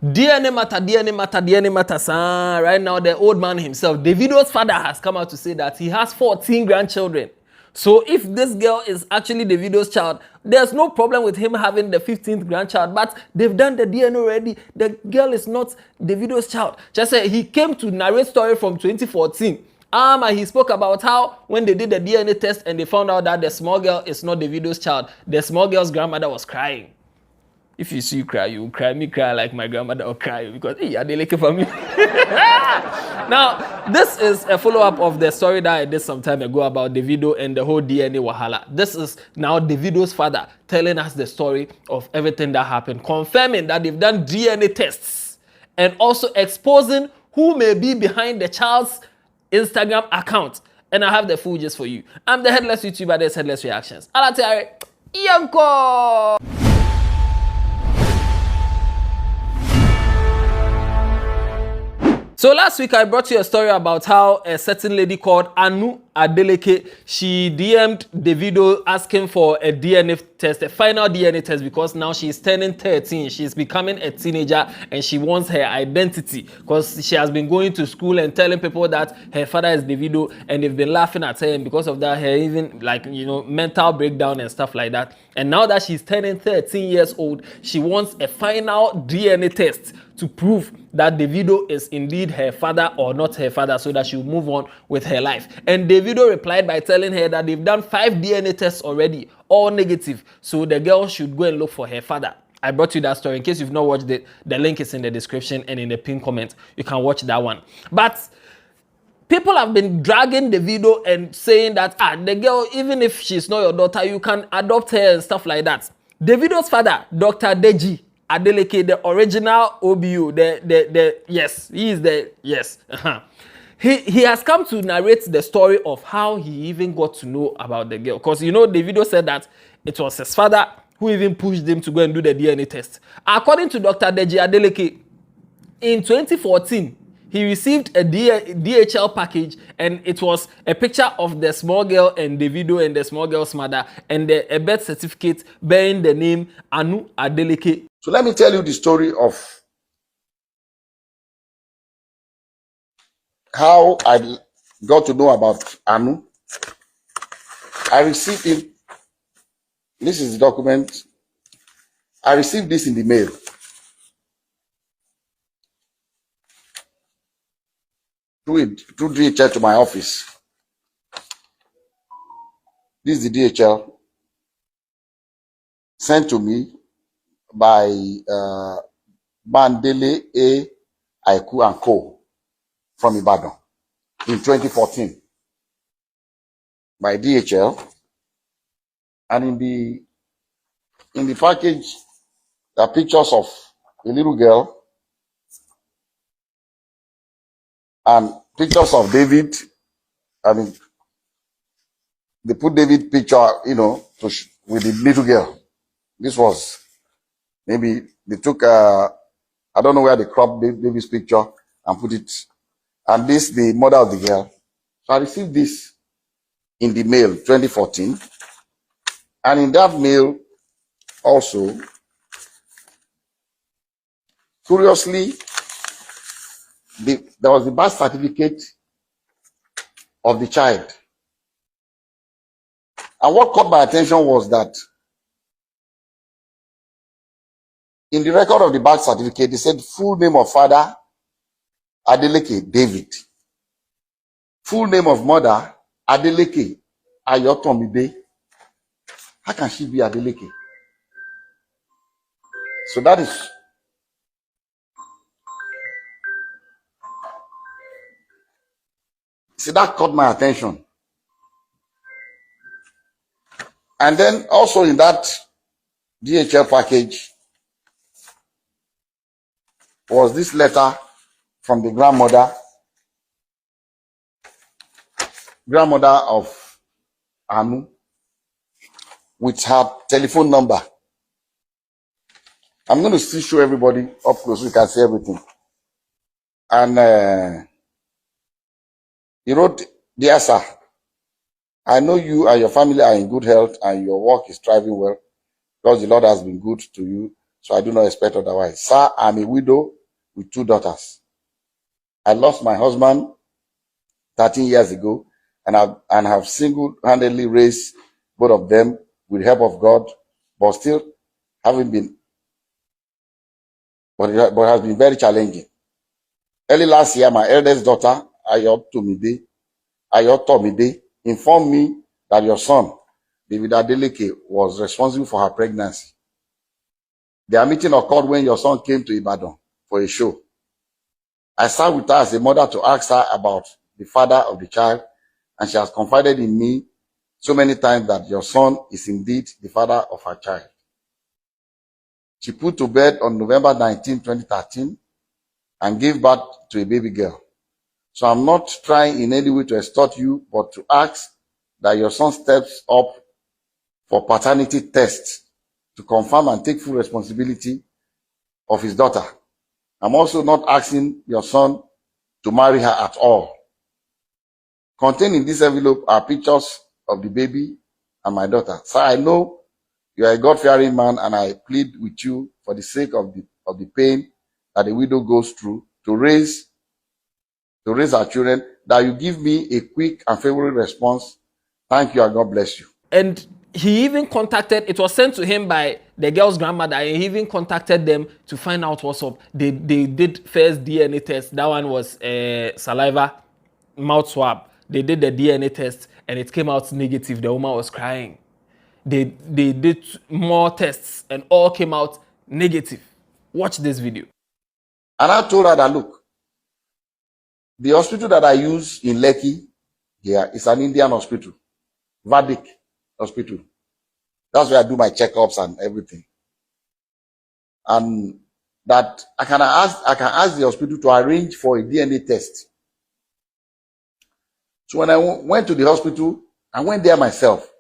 DNA matter, sir. Right now, the old man himself, Davido's father, has come out to say that he has 14 grandchildren. So if this girl is actually Davido's child, there's no problem with him having the 15th grandchild, but they've done the DNA already. The girl is not Davido's child. Just say he came to narrate story from 2014. And he spoke about how when they did the DNA test and they found out that the small girl is not Davido's child, the small girl's grandmother was crying. If you see you cry, you will cry. Me cry like my grandmother will cry because, hey, are they looking for me? Now, this is a follow-up of the story that I did some time ago about Davido and the whole DNA Wahala. This is now Davido's father telling us the story of everything that happened, confirming that they've done DNA tests and also exposing who may be behind the child's Instagram account. And I have the full gist for you. I'm the Headless YouTuber, there's Headless Reactions. Alatiare, Yanko! So last week I brought you a story about how a certain lady called Anu Adeleke, she DM'd Davido asking for a DNA test, a final DNA test, because now she's turning 13. She's becoming a teenager and she wants her identity because she has been going to school and telling people that her father is Davido and they've been laughing at her, and because of that her even mental breakdown and stuff like that. And now that she's turning 13 years old, she wants a final DNA test to prove that Davido is indeed her father or not her father, so that she'll move on with her life. And Davido replied by telling her that they've done 5 DNA tests already, all negative, so the girl should go and look for her father. I brought you that story. In case you've not watched it, the link is in the description and in the pinned comment. You can watch that one. But people have been dragging Davido and saying that the girl, even if she's not your daughter, you can adopt her and stuff like that. Davido's father, Dr. Deji Adeleke, the original OBU, yes, he is the, yes. He has come to narrate the story of how he even got to know about the girl. Because, Davido said that it was his father who even pushed him to go and do the DNA test. According to Dr. Deji Adeleke, in 2014, he received a DHL package, and it was a picture of the small girl and Davido and the small girl's mother, and a birth certificate bearing the name Anu Adeleke. So let me tell you the story of how I got to know about Anu. I received it. This is the document. I received this in the mail. Through DHL to my office. This is the DHL sent to me by Bandele A. Aiku and Co. from Ibadan in 2014 by DHL. And in the package, there are pictures of a little girl and pictures of David. I mean, they put David picture, with the little girl. This was maybe they took I don't know where they cropped David's picture and put it, and this the mother of the girl. So I received this in the mail 2014, and in that mail also, curiously, there was the birth certificate of the child. And what caught my attention was that in the record of the birth certificate, they said full name of father, Adeleke David. Full name of mother, Adeleke Ayotomide. How can she be Adeleke? So that caught my attention. And then also in that DHL package was this letter from the grandmother of Anu, with her telephone number. I'm going to still show everybody up close so you can see everything. And he wrote, "Dear sir, I know you and your family are in good health and your work is thriving well because the Lord has been good to you. so I do not expect otherwise. Sir, I'm a widow with 2 daughters. I lost my husband 13 years ago and have single-handedly raised both of them with the help of God, but still having been, but it has been very challenging. Early last year, my eldest daughter, Ayotomide, informed me that your son, Davido Adeleke, was responsible for her pregnancy. Their meeting occurred when your son came to Ibadan for a show. I sat with her as a mother to ask her about the father of the child, and she has confided in me so many times that your son is indeed the father of her child. She put to bed on November 19, 2013, and gave birth to a baby girl. So I'm not trying in any way to extort you, but to ask that your son steps up for paternity tests to confirm and take full responsibility of his daughter. I'm also not asking your son to marry her at all. Contained in this envelope are pictures of the baby and my daughter. Sir, I know you are a God-fearing man, and I plead with you for the sake of the pain that a widow goes through to raise our children, that you give me a quick and favorable response. Thank you, and God bless you. And he even contacted, it was sent to him by the girl's grandmother, and he even contacted them to find out what's up. They did first DNA test. That one was saliva, mouth swab. They did the DNA test and it came out negative. The woman was crying. They did more tests and all came out negative. Watch this video. And I told her that, look, the hospital that I use in Lekki here is an Indian hospital, Vedic hospital. That's where I do my checkups and everything. And that I can ask the hospital to arrange for a DNA test. So when I went to the hospital, I went there myself.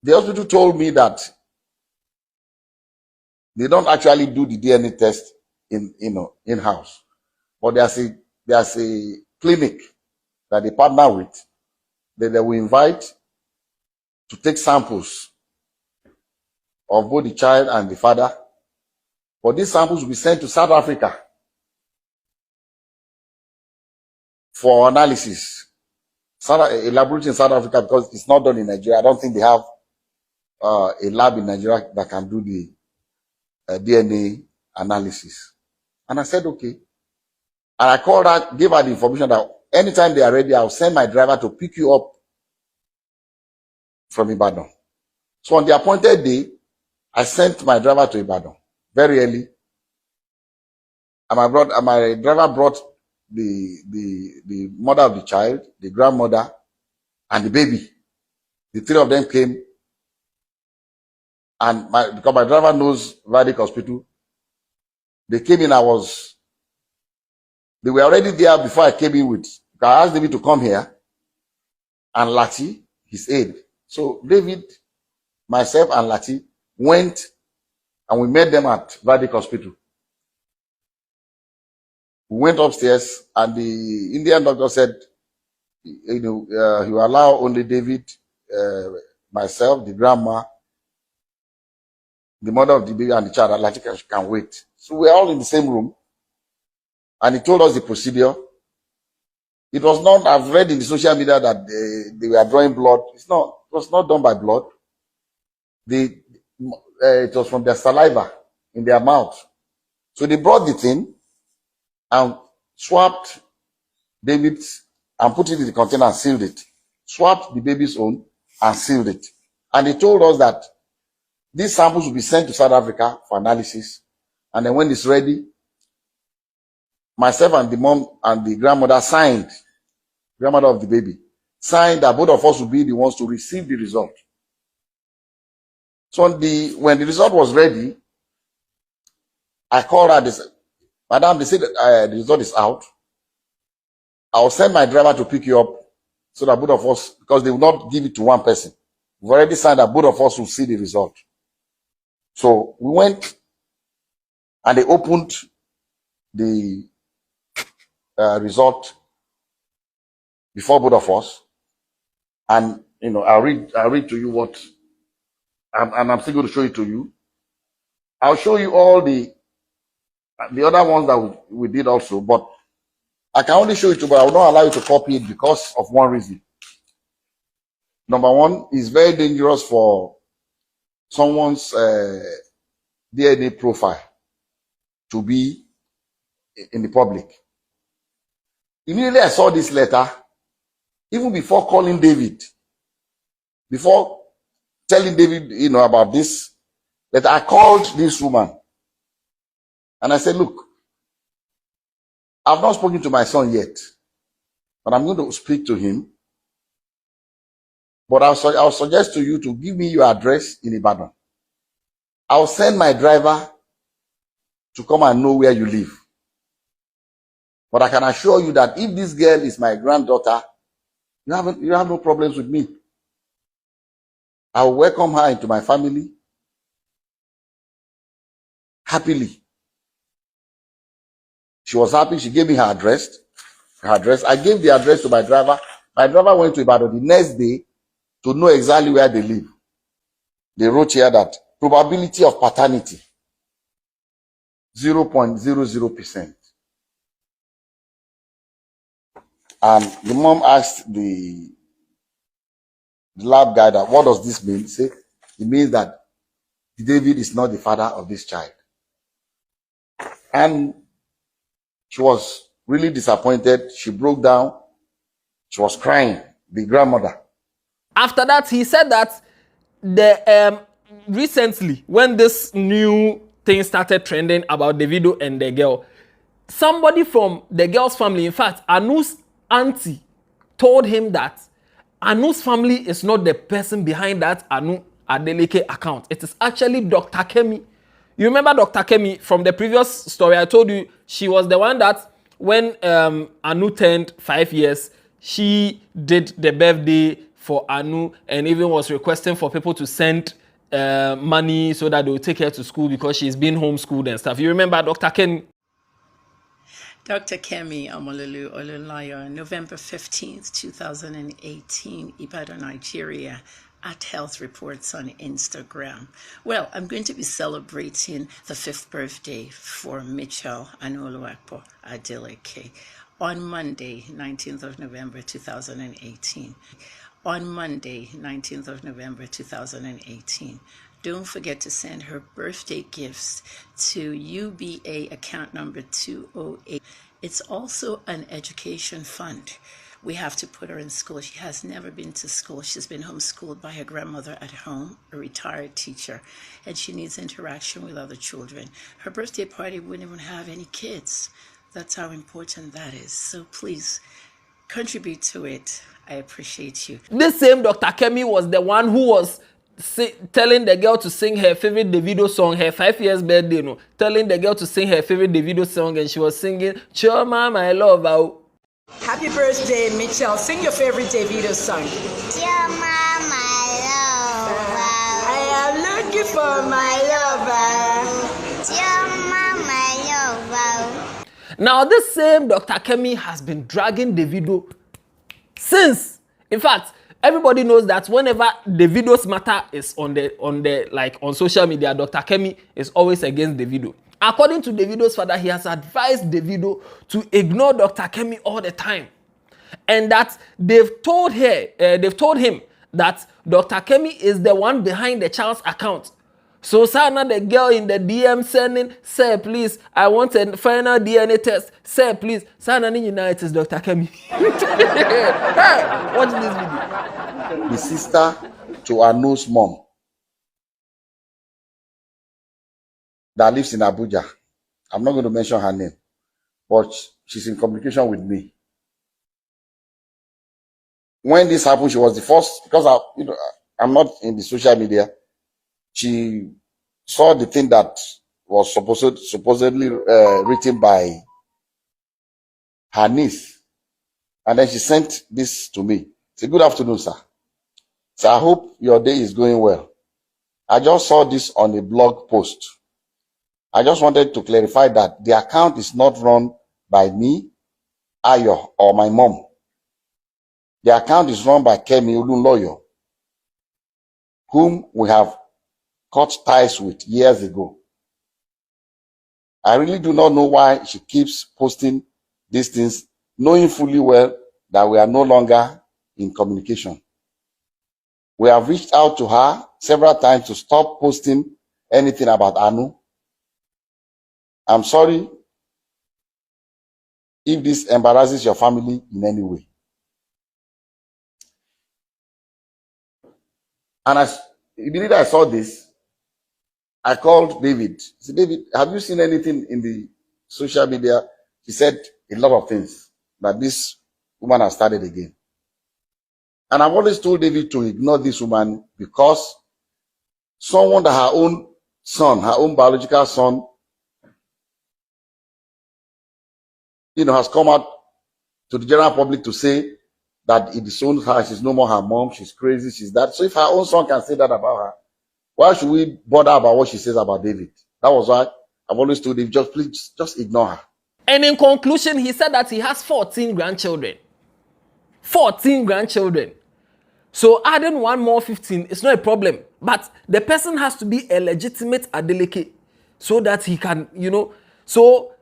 The hospital told me that they don't actually do the DNA test in-house, but there's a clinic that they partner with that they will invite to take samples of both the child and the father. But these samples will be sent to South Africa for analysis. A laboratory in South Africa, because it's not done in Nigeria. I don't think they have a lab in Nigeria that can do the DNA analysis. And I said, okay. And I called her, gave her the information that anytime they are ready, I'll send my driver to pick you up from Ibadan. So on the appointed day, I sent my driver to Ibadan very early. And my driver brought the mother of the child, the grandmother, and the baby. The 3 of them came. And because my driver knows Vedic Hospital, they came in. They were already there before I came in with. I asked David to come here, and Lati, his aide. So David, myself, and Lati went, and we met them at Vedic Hospital. We went upstairs, and the Indian doctor said, he will allow only David, myself, the grandma, the mother of the baby, and the child. Lati can wait. So we're all in the same room, and he told us the procedure. It was not, I've read in the social media that they were drawing blood. It was not done by blood. It was from their saliva in their mouth. So they brought the thing and swapped David's and put it in the container and sealed it. Swapped the baby's own and sealed it. And they told us that these samples will be sent to South Africa for analysis. And then when it's ready, myself and the mom and the grandmother grandmother of the baby, signed that both of us will be the ones to receive the result. So when the result was ready, I called her. They said, Madam, they said the result is out. I'll send my driver to pick you up so that both of us, because they will not give it to one person. We've already signed that both of us will see the result. So we went and they opened the result before both of us. And, I'll read to you what, and I'm still going to show it to you. I'll show you all the other ones that we did also, but I can only show you two, but I will not allow you to copy it because of one reason. Number one, it's very dangerous for someone's DNA profile to be in the public. Immediately I saw this letter, even before calling David, before telling David, about this, that I called this woman and I said, look, I've not spoken to my son yet, but I'm going to speak to him. But I'll suggest to you to give me your address in Ibadan. I'll send my driver to come and know where you live. But I can assure you that if this girl is my granddaughter, you have no problems with me. I will welcome her into my family happily. She was happy. She gave me her address. I gave the address to my driver. My driver went to Ibadan the next day to know exactly where they live. They wrote here that probability of paternity 0.00%. And the mom asked the lab guy that, what does this mean? He said, it means that David is not the father of this child. And she was really disappointed. She broke down. She was crying, the grandmother. After that, he said that recently, when this new thing started trending about Davido and the girl, somebody from the girl's family, in fact, Anu's auntie, told him that Anu's family is not the person behind that Anu Adeleke account. It is actually Dr. Kemi. You remember Dr. Kemi from the previous story? I told you she was the one that when Anu turned 5 years, she did the birthday for Anu and even was requesting for people to send money so that they will take her to school because she's been homeschooled and stuff. You remember Dr. Kemi? Dr. Kemi Omololu Olunlayo, November 15th, 2018, Ibadan, Nigeria, at Health Reports on Instagram. Well, I'm going to be celebrating the 5th birthday for Mitchell Anoluwapo Adeleke on Monday, 19th of November, 2018. On Monday, 19th of November, 2018. Don't forget to send her birthday gifts to UBA account number 208. It's also an education fund. We have to put her in school. She has never been to school. She's been homeschooled by her grandmother at home, a retired teacher, and she needs interaction with other children. Her birthday party wouldn't even have any kids. That's how important that is. So please contribute to it. I appreciate you. This same Dr. Kemi was the one who was telling the girl to sing her favorite Davido song, her 5 years birthday, telling the girl to sing her favorite Davido song, and she was singing, Choma, my love. Happy birthday, Mitchell. Sing your favorite Davido song. Choma, my love. I am looking for my lover. Choma, my love. Now, this same Dr. Kemi has been dragging Davido since. In fact, everybody knows that whenever Davido's matter is on social media, Dr. Kemi is always against Davido. According to Davido's father, he has advised Davido to ignore Dr. Kemi all the time, and that they've told him that Dr. Kemi is the one behind the child's account. So Sana, the girl in the DM sending, sir, please, I want a final DNA test. Sir, please. Sana, it is Dr. Kemi. Hey, watch this video. The sister to Anu's mom that lives in Abuja. I'm not going to mention her name, but she's in communication with me. When this happened, she was the first, because I'm not in the social media. She saw the thing that was supposedly written by her niece, and then she sent this to me. Say, good afternoon, sir. So I hope your day is going well. I just saw this on a blog post. I just wanted to clarify that the account is not run by me, Ayo, or my mom. The account is run by Kemi Olunloyo, whom we have cut ties with years ago. I really do not know why she keeps posting these things, knowing fully well that we are no longer in communication. We have reached out to her several times to stop posting anything about Anu. I'm sorry if this embarrasses your family in any way. And immediately I saw this, I called David. I said, David, have you seen anything in the social media? He said a lot of things that this woman has started again. And I've always told David to ignore this woman because someone that her own son, her own biological son, has come out to the general public to say that it disowns her, she's no more her mom, she's crazy, she's that. So if her own son can say that about her, why should we bother about what she says about David? That was why I've always told him, just ignore her. And in conclusion, he said that he has 14 grandchildren. 14 grandchildren. So adding one more 15 is not a problem. But the person has to be a legitimate Adeleke so that he can, So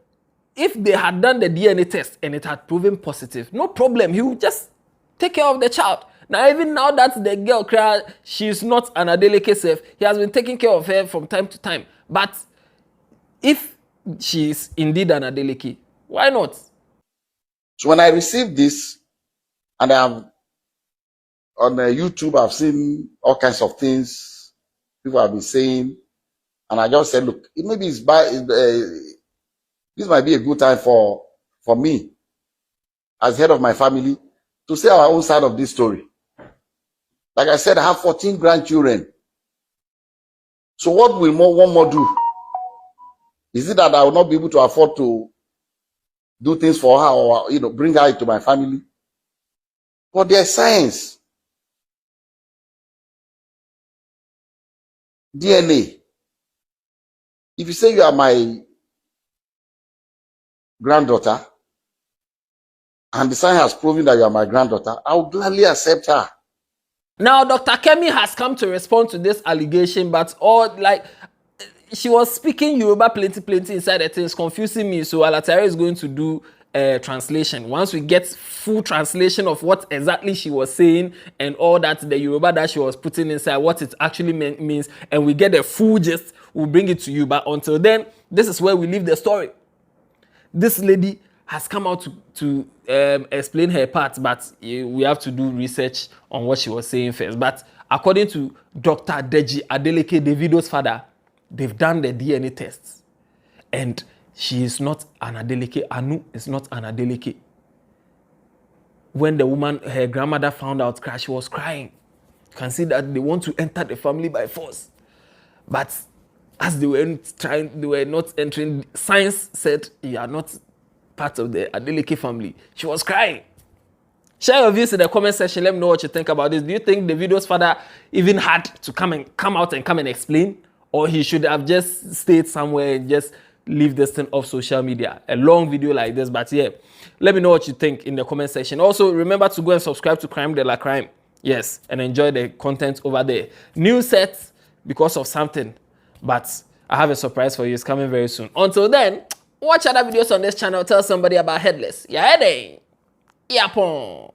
if they had done the DNA test and it had proven positive, no problem. He would just take care of the child. Now, even now that the girl cried, she's not an Adeleke self. He has been taking care of her from time to time. But if she is indeed an Adeleke, why not? So when I received this, and I'm on YouTube, I've seen all kinds of things people have been saying, and I just said, look, maybe this might be a good time for me, as head of my family, to say our own side of this story. Like I said, I have 14 grandchildren. So what will one more do? Is it that I will not be able to afford to do things for her or bring her into my family? But there's science. DNA. If you say you are my granddaughter, and the science has proven that you are my granddaughter, I will gladly accept her. Now, Dr. Kemi has come to respond to this allegation, but she was speaking Yoruba plenty inside the things, confusing me. So Alatare is going to do a translation. Once we get full translation of what exactly she was saying and all that, the Yoruba that she was putting inside, what it actually means, and we get the full gist, we'll bring it to you. But until then, this is where we leave the story. This lady has come out to explain her part, but we have to do research on what she was saying first. But according to Dr. Deji Adeleke, Davido's father, they've done the DNA tests. And she is not an Adeleke. Anu is not an Adeleke. When the woman, her grandmother found out, she was crying. You can see that they want to enter the family by force. But as they were not entering, science said, you are not part of the Adeleke family. She was crying. Share your views in the comment section. Let me know what you think about this. Do you think Davido's father even had to come out and explain? Or he should have just stayed somewhere and just leave this thing off social media? A long video like this, but yeah. Let me know what you think in the comment section. Also, remember to go and subscribe to Crime de la Crime. Yes, and enjoy the content over there. New sets because of something, but I have a surprise for you. It's coming very soon. Until then, watch other videos on this channel. Tell somebody about Headless. Yeah, Yapon.